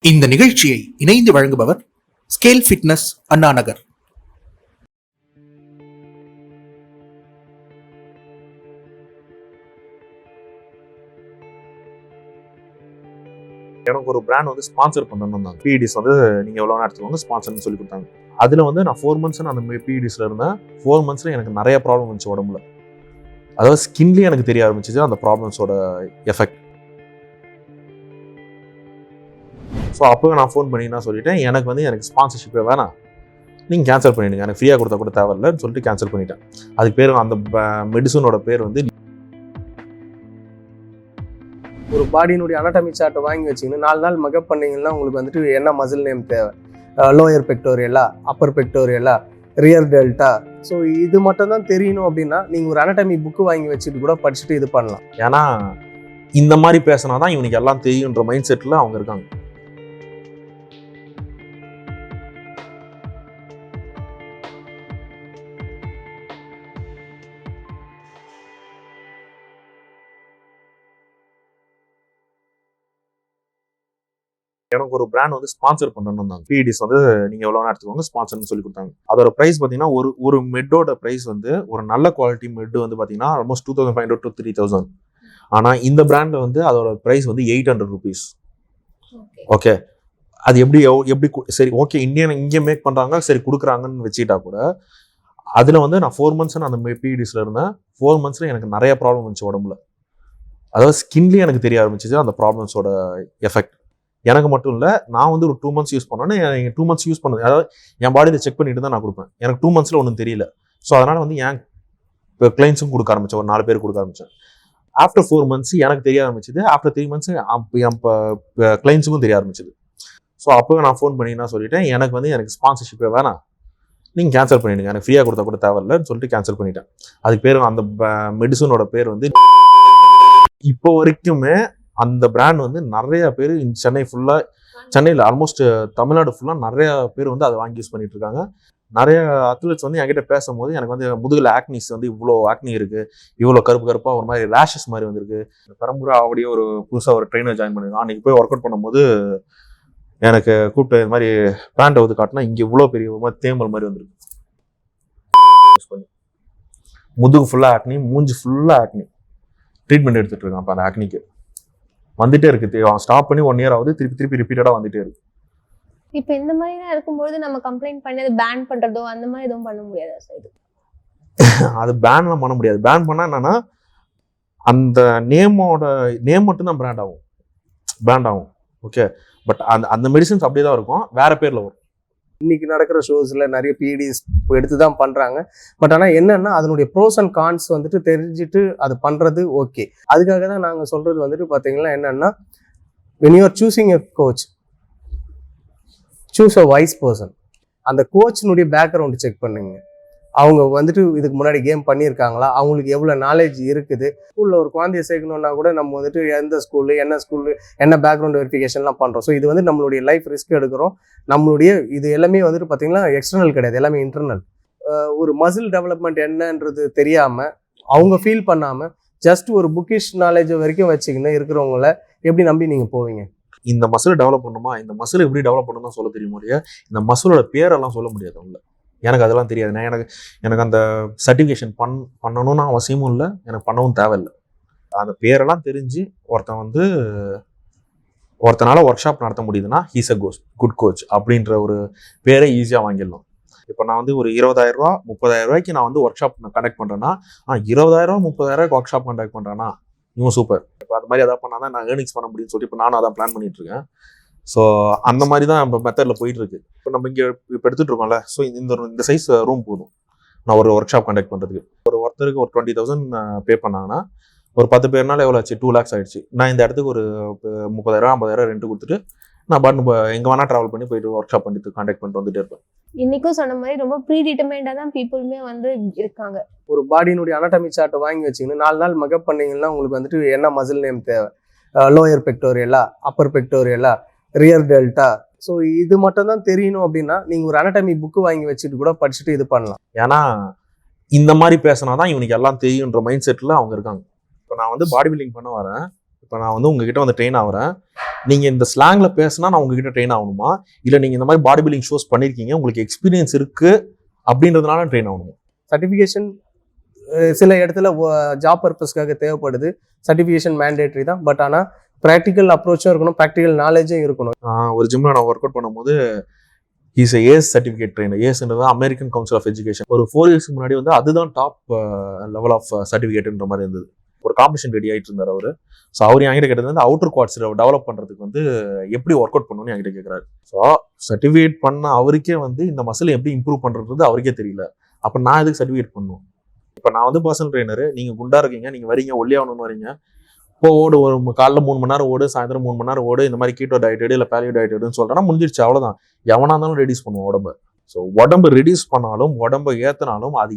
இந்த நிகழ்ச்சியை இணைந்து வழங்குபவர் ஸ்கேல் ஃபிட்னஸ், அண்ணா நகர். எனக்கு ஒரு பிராண்ட் வந்து ஸ்பான்சர் பண்ணணும் தான். பிஇடிஸ் வந்து நீங்க எவ்வளவு எடுத்துக்கோங்க ஸ்பான்சர்னு சொல்லி கொடுத்தாங்க. அதுல வந்து நான் 4 months அந்த பிஇடிஸ்ல இருந்தேன். 4 monthsல எனக்கு நிறைய ப்ராப்ளம் வந்துச்சு உடம்புல. அதாவது ஸ்கின்லயே எனக்கு தெரிய ஆரம்பிச்சிச்சு அந்த ப்ராப்ளம்ஸோட எஃபெக்ட். ஸோ அப்போ நான் ஃபோன் பண்ணி நான் சொல்லிட்டேன், எனக்கு ஸ்பான்சர்ஷிப்பே வேணாம், நீங்கள் கேன்சல் பண்ணிடுங்க, எனக்கு ஃப்ரீயாக கொடுத்தா கூட தேவையில்லைன்னு சொல்லிட்டு கேன்சல் பண்ணிட்டேன். அதுக்கு பேர் அந்த மெடிசனோட பேர் வந்து ஒரு பாடியினுடைய அனாட்டமி சார்ட்டை வாங்கி வச்சிங்கன்னா 4 நாள் மக்கப் பண்ணிங்கன்னா உங்களுக்கு வந்துட்டு என்ன மசில் நேம் தேவை, லோயர் பெக்டோரியலா, அப்பர் பெக்டோரியலா, ரியர் டெல்டா. ஸோ இது மட்டும் தான் தெரியணும் அப்படின்னா நீங்கள் ஒரு அனாட்டமி புக்கு வாங்கி வச்சுட்டு கூட படிச்சுட்டு இது பண்ணலாம். ஏன்னா இந்த மாதிரி பேசினா தான் இவனுக்கு எல்லாம் தெரியுன்ற மைண்ட் செட்டில் அவங்க இருக்காங்க. எனக்கு ஒரு பிராண்ட் வந்து ஸ்பான்சர் பண்ணணும் தான். பிஇடிஸ் வந்து நீங்க எவ்வளவு எடுத்துக்கோங்க ஸ்பான்சர்னு சொல்லி கொடுத்தாங்க. அதோட பிரைஸ் பாத்தீங்கன்னா ஒரு மெட்டோட பிரைஸ் வந்து ஒரு நல்ல குவாலிட்டி மெட் வந்து பாத்தீங்கன்னா ஆல்மோஸ்ட் 2500 to 3000. ஆனா இந்த பிராண்ட்ல வந்து அதோட பிரைஸ் வந்து 800 rupees. ஓகே, அது எப்படி சரி ஓகே இங்கே மேக் பண்றாங்க, சரி கொடுக்குறாங்கன்னு வச்சுக்கிட்டா கூட அதுல வந்து நான் 4 months அந்த பிஇடிஸ்ல இருந்தேன். 4 monthsல எனக்கு நிறைய ப்ராப்ளம் வந்துச்சு உடம்புல. அதாவது ஸ்கின்லயே எனக்கு தெரிய ஆரம்பிச்சிச்சு அந்த ப்ராப்ளம்ஸோட எஃபெக்ட். எனக்கு மட்டும் இல்லை, நான் வந்து ஒரு 2 months யூஸ் பண்ணோன்னே 2 months யூஸ் பண்ணது, அதாவது என் பாடியில் செக் பண்ணிட்டு தான் நான் கொடுப்பேன். எனக்கு 2 monthsல ஒன்றும் தெரியல. ஸோ அதனால வந்து என் கிளைண்ட்ஸும் கொடுக்க ஆரம்பிச்சேன், ஒரு 4 பேர் கொடுக்க ஆரம்பிச்சேன். ஆஃப்டர் 4 months எனக்கு தெரிய ஆரம்பிச்சது. ஆஃப்டர் 3 months என் கிளைண்ட்ஸுக்கும் தெரிய ஆரம்பிச்சது. ஸோ அப்போ நான் ஃபோன் பண்ணி நான் சொல்லிட்டேன், எனக்கு ஸ்பான்சர்ஷிப்பே வேணாம், நீங்கள் கேன்சல் பண்ணிடுங்க, எனக்கு ஃப்ரீயாக கொடுத்தா கூட தேவையில்லைன்னு சொல்லிட்டு கேன்சல் பண்ணிட்டேன். அதுக்கு பேர் அந்த மெடிசனோட பேர் வந்து இப்போ வரைக்குமே அந்த பிராண்ட் வந்து நிறைய பேர் சென்னையில் ஆல்மோஸ்ட் தமிழ்நாடு ஃபுல்லாக நிறைய பேர் வந்து அதை வாங்கி யூஸ் பண்ணிட்டு இருக்காங்க. நிறைய அத்லெட்ஸ் வந்து என்கிட்ட பேசும்போது எனக்கு வந்து முதுகில் ஆக்னிஸ் வந்து இவ்வளோ ஆக்னி இருக்கு, இவ்வளோ கருப்பாக ஒரு மாதிரி ரேஷஸ் மாதிரி வந்துருக்கு. பெரம்பூர் அப்படியே ஒரு புதுசாக ஒரு ட்ரெயினர் ஜாயின் பண்ணிருக்கான். அன்னைக்கு போய் ஒர்க் அவுட் பண்ணும்போது எனக்கு கூப்பிட்டு இது மாதிரி பேண்ட்டை வந்து காட்டினா இங்கே இவ்வளோ பெரிய ஒரு மாதிரி தேமல் மாதிரி வந்துருக்கு. முதுகு ஃபுல்லாக ஆக்னி, மூஞ்சி ஃபுல்லாக ஆக்னி. ட்ரீட்மெண்ட் எடுத்துட்டு இருக்கான் அப்போ அந்த ஆக்னிக்கு. வந்துட்டே இருக்கு, ஸ்டாப் பண்ணி 1 year ஆகுது, திருப்பி ரிப்பீட்டடா வந்துட்டே இருக்கு. இப்போ இந்த மாதிரி இருக்கும்போது நம்ம கம்ப்ளைண்ட் பண்ணி அதை பேன் பண்றதோ அந்த மாதிரி எதுவும் பண்ண முடியாதா சார்? அது பேன்லாம் பண்ண முடியாது. பேன் பண்ணா என்னன்னா அந்த நேம் மட்டும் தான் பிராண்ட் ஆகும். ஓகே, பட் அந்த மெடிசன்ஸ் அப்படியே தான் இருக்கும், வேற பேர்ல வரும். இன்னைக்கு நடக்கிற ஷோஸ்ல நிறைய பிஇடிஸ் எடுத்து தான் பண்றாங்க. பட் ஆனால் என்னன்னா அதனுடைய ப்ரோஸ் அண்ட் கான்ஸ் வந்துட்டு தெரிஞ்சுட்டு அது பண்றது ஓகே. அதுக்காக தான் நாங்க சொல்றது வந்துட்டு பாத்தீங்கன்னா என்னன்னா, when you are choosing a coach, choose a wise person. அந்த கோச்சினுடைய பேக்ரவுண்ட் செக் பண்ணுங்க. அவங்க வந்துட்டு இதுக்கு முன்னாடி கேம் பண்ணியிருக்காங்களா, அவங்களுக்கு எவ்வளோ நாலேஜ் இருக்குது. ஸ்கூலில் ஒரு குழந்தைய சேர்க்கணுன்னா கூட நம்ம வந்துட்டு எந்த ஸ்கூலு என்ன பேக்ரவுண்ட் வெரிஃபிகேஷன்லாம் பண்ணுறோம். ஸோ இது வந்து நம்மளுடைய லைஃப் ரிஸ்க் எடுக்கிறோம். நம்மளுடைய இது எல்லாமே வந்துட்டு பார்த்தீங்கன்னா எக்ஸ்டர்னல் கிடையாது, எல்லாமே இன்டர்னல். ஒரு மசில் டெவலப்மெண்ட் என்னன்றது தெரியாமல், அவங்க ஃபீல் பண்ணாமல், ஜஸ்ட் ஒரு புக்கிஷ் நாலேஜ் வரைக்கும் வச்சுக்கின்னு இருக்கிறவங்கள எப்படி நம்பி நீங்கள் போவீங்க? இந்த மசில் டெவலப் பண்ணுமா, இந்த மசில் எப்படி டெவலப் பண்ணணும் சொல்ல தெரியுமா இல்லையா, இந்த மசிலோட பேரெல்லாம் சொல்ல முடியாது அவங்கள. எனக்கு அதெல்லாம் தெரியாது. நான் எனக்கு அந்த சர்டிஃபிகேஷன் பண்ணணும்னு அவசியமும் இல்லை, எனக்கு பண்ணவும் தேவையில்லை. அந்த பேரெல்லாம் தெரிஞ்சு ஒருத்தனால ஒர்க் ஷாப் நடத்த முடியுதுன்னா ஹீஸ் அ குட் கோச் அப்படின்ற ஒரு பேரை ஈஸியாக வாங்கிடலாம். இப்போ நான் வந்து ஒரு 20,000 30,000 நான் வந்து ஒர்க் ஷாப் கண்டக்ட் பண்ணுறேன்னா, 20,000 30,000 ஒர்க் ஷாப் கண்டக்ட் பண்ணுறேன்னா இவன் சூப்பர். இப்போ அது மாதிரி எதாவது பண்ணால் தான் நான் ஏர்னிங்ஸ் பண்ண முடியும்னு சொல்லிட்டு இப்போ நானும் அதான் பிளான் பண்ணிட்டு இருக்கேன். ஸோ அந்த மாதிரி தான் இப்போ மெத்தடில் போயிட்டு இருக்கு. இப்போ நம்ம இங்கே இப்போ எடுத்துகிட்டு இருக்கோம்ல, ஸோ இந்த சைஸ் ரூம் போதும் நான் ஒரு ஒர்க் ஷாப் கண்டக்ட் பண்ணுறதுக்கு. ஒருத்தருக்கு ஒரு 20,000 பே பண்ணாங்கன்னா ஒரு 10 பேர்னால எவ்வளோ ஆச்சு, 2 lakhs ஆயிடுச்சு. நான் இந்த இடத்துக்கு ஒரு 30,000 50,000 ரெண்ட் கொடுத்துட்டு நான் பாட்டு எங்கே வேணா ட்ராவல் பண்ணி போயிட்டு ஒர்க் ஷாப் பண்ணிட்டு கான்டாக்ட் பண்ணிட்டு வந்துட்டே இருப்பேன். இன்னைக்கும் சொன்ன மாதிரி ரொம்ப ப்ரீடிட்டர்மைண்டா தான் பீப்புளுமே வந்து இருக்காங்க. ஒரு பாடியினுடைய அனாட்டமி சார்ட்டை வாங்கி வச்சிங்கன்னா 4 நாள் மக்கப் பண்ணிங்கன்னா உங்களுக்கு வந்துட்டு என்ன மசில் நேம் தேவை, லோயர் பெக்டோரியலா, அப்பர் பெக்டோரியலா, ரியர் டெல்டா. ஸோ இது மட்டும் தான் தெரியணும் அப்படின்னா நீங்கள் ஒரு அனாட்டமி புக்கு வாங்கி வச்சுட்டு கூட படிச்சுட்டு இது பண்ணலாம். ஏன்னா இந்த மாதிரி பேசினா தான் இவனுக்கு எல்லாம் தெரியுன்ற மைண்ட் செட்டில் அவங்க இருக்காங்க. இப்போ நான் வந்து பாடி பில்டிங் பண்ண வரேன், இப்போ நான் வந்து உங்ககிட்ட வந்து ட்ரெயின் ஆகிறேன். நீங்க இந்த ஸ்லாங்ல பேசினா நான் உங்ககிட்ட ட்ரெயின் ஆகணுமா, இல்ல நீங்க இந்த மாதிரி பாடி பில்டிங் ஷோஸ் பண்ணிருக்கீங்க, உங்களுக்கு எக்ஸ்பீரியன்ஸ் இருக்கு அப்படின்றதுனால ட்ரெயின் ஆகணுமா? சர்டிஃபிகேஷன் சில இடத்துல ஜாப் பர்பஸ்க்காக தேவைப்படுது, சர்டிஃபிகேஷன் மேண்டேட்ரி தான். பட் ஆனால் ப்ராக்டிக்கல் அப்ரோச்சும் இருக்கணும், ப்ராக்டிக்கல் நாலேஜும் இருக்கணும். ஒரு ஜிம்ல நான் ஒர்க் அவுட் பண்ணும்போது இஸ் ஏஸ் சர்டிஃபிகேட் ட்ரெயினர். ஏஸ்ன்றது அமெரிக்கன் கவுன்சில் ஆஃப் எஜுகேஷன். ஒரு 4 years முன்னாடி வந்து அதுதான் டாப் லெவல் ஆஃப் சர்டிஃபிகேட்ன்ற மாதிரி இருந்தது. ஒரு காம்படிஷன் ரெடி ஆகிட்டு இருந்தார் அவரு. ஸோ அவர் என்கிட்ட கேட்டது வந்து அவுட்டர் குவாட்ஸ் டெவலப் பண்ணுறதுக்கு வந்து எப்படி ஒர்க் அவுட் பண்ணணும்னு என்கிட்ட கேட்குறாரு. ஸோ சர்டிஃபிகேட் பண்ண அவருக்கே வந்து இந்த மசில் எப்படி இம்ப்ரூவ் பண்ணுறது அவருக்கே தெரியல. அப்போ நான் எதுக்கு சர்டிஃபிகேட் பண்ணணும்? இப்போ நான் வந்து பர்சனல் ட்ரெயினர், நீங்கள் குண்டா இருக்கீங்க, நீங்கள் வரீங்க ஒல்லியாகணும்னு வரீங்க, இப்போ ஓடு, ஒரு காலைல 3 மணி நேரம் ஓடு, சாயந்தரம் 3 மணி நேரம் ஓடு, இந்த மாதிரி கீட்டோ டயட் எடு இல்லை பேலியோ டயட் எடுன்னு சொல்கிறேன்னா முடிஞ்சிருச்சு, அவ்வளோதான். எவனா இருந்தாலும் ரெடியூஸ் பண்ணுவோம் உடம்பு. ஸோ உடம்பு ரெடியூஸ் பண்ணாலும் உடம்பை ஏற்றினாலும் அது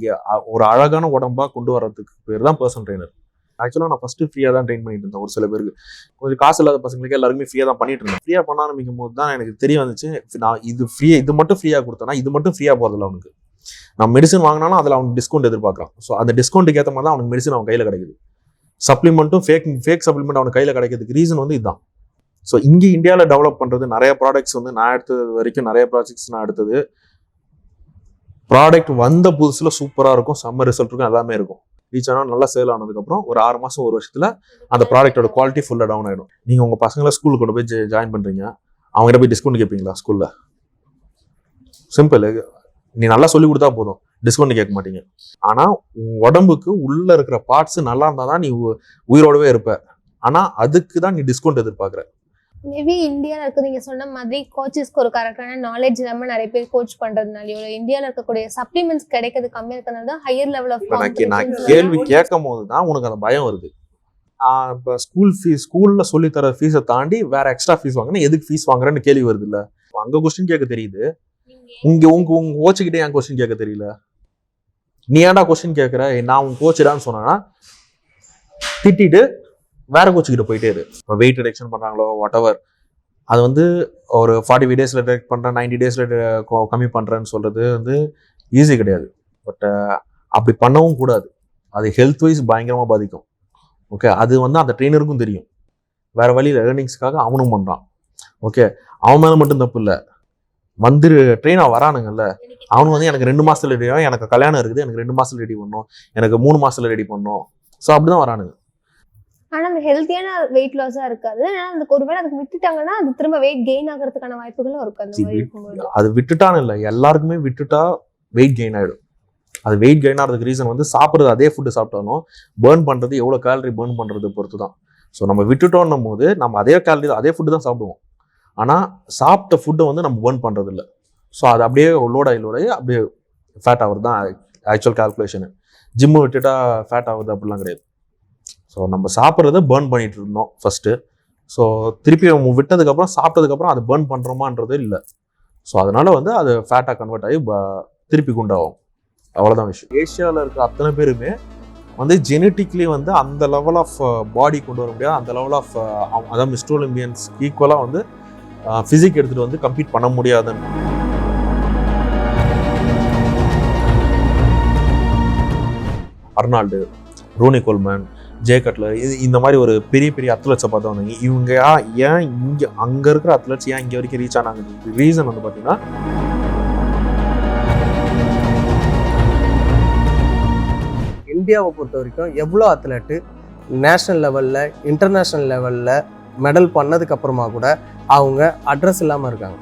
ஒரு அழகான உடம்பா கொண்டு வரதுக்கு பேர் தான் பர்சனல் ட்ரெயினர். ஆக்சுவலாக நான் ஃபர்ஸ்ட் ஃப்ரீயாக தான் ட்ரெயின் பண்ணிட்டு இருந்தேன். ஒரு சில பேருக்கு கொஞ்சம் காசு இல்லாத பசங்களுக்கு எல்லாருமே ஃப்ரீயாக தான் பண்ணிட்டு இருந்தேன். ஃப்ரீயாக பண்ண ஆரம்பிக்கும் போது தான் எனக்கு தெரிய வந்துச்சு, நான் இது மட்டும் ஃப்ரீயாக கொடுத்தேன்னா இது மட்டும் ஃப்ரீயாக போகிறதில்ல அவனுக்கு. நான் மெடிசன் வாங்கினாலும் அதில் அவனுக்கு டிஸ்கவுண்ட் எதிர்பார்க்குறான். ஸோ அந்த டிஸ்கவுண்ட்டுக்கு ஏற்ற மாதிரி தான் அவனுக்கு மெடிசன் அவன் கையில் கிடைக்குது. சப்ளிமெண்ட்டும் ஃபேக் சப்ளிமெண்ட் அவனுக்கு கையில் கிடைக்கிறதுக்கு ரீசன் வந்து இதுதான். ஸோ இங்கே இந்தியாவில் டெவலப் பண்ணுறது நிறைய ப்ராடக்ட்ஸ் வந்து நான் எடுத்தது வரைக்கும் நிறைய ப்ராஜெக்ட்ஸ் நான் எடுத்தது. ப்ராடக்ட் வந்த புதுசில் சூப்பராக இருக்கும், செம்ம ரிசல்ட் இருக்கும், எல்லாமே இருக்கும். ரீச் ஆனால் நல்லா சேல் ஆனதுக்கப்புறம் ஒரு 6 மாதம் 1 வருஷத்தில் அந்த ப்ராடக்டோட குவாலிட்டி ஃபுல்லாக டவுன் ஆகிடும். நீங்கள் உங்கள் பசங்களை ஸ்கூலுக்கு கொண்டு போய் ஜாயின் பண்ணுறீங்க, அவங்ககிட்ட போய் டிஸ்கவுண்ட் கேட்பீங்களா? ஸ்கூலில் சிம்பிள், நீ நல்லா சொல்லி கொடுத்தா போதும், டிஸ்கவுண்ட் கேட்க மாட்டீங்க. ஆனால் உடம்புக்கு உள்ள இருக்கிற பார்ட்ஸ் நல்லா இருந்தால் தான் நீ உயிரோடவே இருப்ப. ஆனால் அதுக்கு தான் நீ டிஸ்கவுண்ட் எதிர்பார்க்குற. மேபி இந்தியாவில் இருக்க நீங்க சொன்ன மாதிரி கோச்சஸ்க்கு ஒரு கரெக்டான நாலேஜ் இல்லாமல் நிறைய பேர் கோச் பண்றதுனாலயோ, இந்தியாவில் இருக்கக்கூடிய சப்ளிமெண்ட்ஸ் கிடைக்கிறது கம்மியாக இருக்கிறதுனால தான் ஹையர் லெவல் ஆஃப் நான் கேள்வி கேட்கும் போது தான் உனக்கு அந்த பயம் வருது. இப்போ ஸ்கூல்ல சொல்லித்தர ஃபீஸை தாண்டி வேற எக்ஸ்ட்ரா ஃபீஸ் வாங்கினா எதுக்கு ஃபீஸ் வாங்குறேன்னு கேள்வி வருது இல்ல. அங்க கொஸ்டின் கேட்க தெரியுது, உங்க கோச்சுக்கிட்டே என் கொஸ்டின் கேட்க தெரியல. நீ ஏன்டா கொஸ்டின் கேட்குற, நான் உன் கோச்சுடான்னு சொன்னா திட்டிட்டு வேற கோச்சுக்கிட்ட போயிட்டே இரு. இப்போ வெயிட் ரிடக்ஷன் பண்றாங்களோ வாட் எவர், அது வந்து ஒரு 45 days ரிடக்ட் பண்றேன், 90 days கம்மி பண்றேன்னு சொல்றது வந்து ஈஸி கிடையாது. பட் அப்படி பண்ணவும் கூடாது, அது ஹெல்த் வைஸ் பயங்கரமா பாதிக்கும். ஓகே, அது வந்து அந்த ட்ரெயினருக்கும் தெரியும். வேற வழியில் ஏர்னிங்ஸ்க்காக அவனும் பண்றான். ஓகே, அவன் மேல மட்டும் தப்பு இல்லை, வந்து ட்ரெயினாக வரானுங்கல்ல, அவனு வந்து எனக்கு 2 மாசத்துல ரெடி ஆகும், எனக்கு கல்யாணம் இருக்குது, எனக்கு 2 மாசத்துல ரெடி பண்ணணும், எனக்கு 3 மாசத்துல ரெடி பண்ணணும். ஸோ அப்படிதான் வரானுங்க. ஆனா அந்த ஹெல்த்தியான வெயிட் லாஸா இருக்காது. ஆனா அதுக்கு ஒருவேளை அதுக்கு விட்டுட்டாங்கன்னா அது திரும்ப வெயிட் கெயின் ஆகிறதுக்கான வாய்ப்புகளும் இருக்கு. அந்த மாதிரி இருக்கும்போது அது விட்டுட்டான்னு இல்லை, எல்லாருக்குமே விட்டுட்டா வெயிட் கெயின் ஆயிடும். அது வெயிட் கெயின் ஆகிறதுக்கு ரீசன் வந்து சாப்பிட்றது அதே ஃபுட்டு சாப்பிட்டாலும் பேர்ன் பண்றது எவ்வளோ கேலரி பேர்ன் பண்றது பொறுத்து தான். ஸோ நம்ம விட்டுட்டோன்னும் போது நம்ம அதே கேலரி அதே ஃபுட்டு தான் சாப்பிடுவோம், ஆனால் சாப்பிட்ட ஃபுட்டை வந்து நம்ம பேர்ன் பண்ணுறது இல்லை. ஸோ அது அப்படியே லோடாகி அப்படியே ஃபேட் ஆகுறது தான் ஆக்சுவல் கால்குலேஷனு. ஜிம்மு விட்டுட்டா ஃபேட் ஆகுது அப்படிலாம் கிடையாது. ஸோ நம்ம சாப்பிட்றத பேர்ன் பண்ணிட்டு இருந்தோம் ஃபர்ஸ்ட்டு. ஸோ திருப்பி விட்டதுக்கப்புறம் சாப்பிட்டதுக்கப்புறம் அதை பேர்ன் பண்ணுறோமான்றது இல்லை. ஸோ அதனால வந்து அது ஃபேட்டாக கன்வெர்ட் ஆகி திருப்பி குண்டாகும், அவ்வளோதான் விஷயம். ஏஷியாவில் இருக்கிற அத்தனை பேருமே வந்து ஜெனட்டிக்லி வந்து அந்த லெவல் ஆஃப் பாடி கொண்டு வர முடியாது, அந்த லெவல் ஆஃப் அதாவது மிஸ்டர் ஒலிம்பியன்ஸ் ஈக்குவலாக வந்து ஃபிசிக் எடுத்துகிட்டு வந்து கம்பீட் பண்ண முடியாதுன்னு. Arnold, Ronnie Coleman, Jay Cutler, இந்த மாதிரி ஒரு பெரிய பெரிய அத்லெட்ஸை பார்த்தா வந்தாங்க. இவங்க ஏன் இங்கே அங்கே இருக்கிற அத்லெட்ஸ் ஏன் இங்கே வரைக்கும் ரீச் ஆனாங்க? ரீசன் வந்து பார்த்தீங்கன்னா இந்தியாவை பொறுத்த வரைக்கும் எவ்வளோ அத்லெட்டு நேஷ்னல் லெவலில் இன்டர்நேஷ்னல் லெவலில் மெடல் பண்ணதுக்கு அப்புறமா கூட அவங்க அட்ரஸ் இல்லாமல் இருக்காங்க.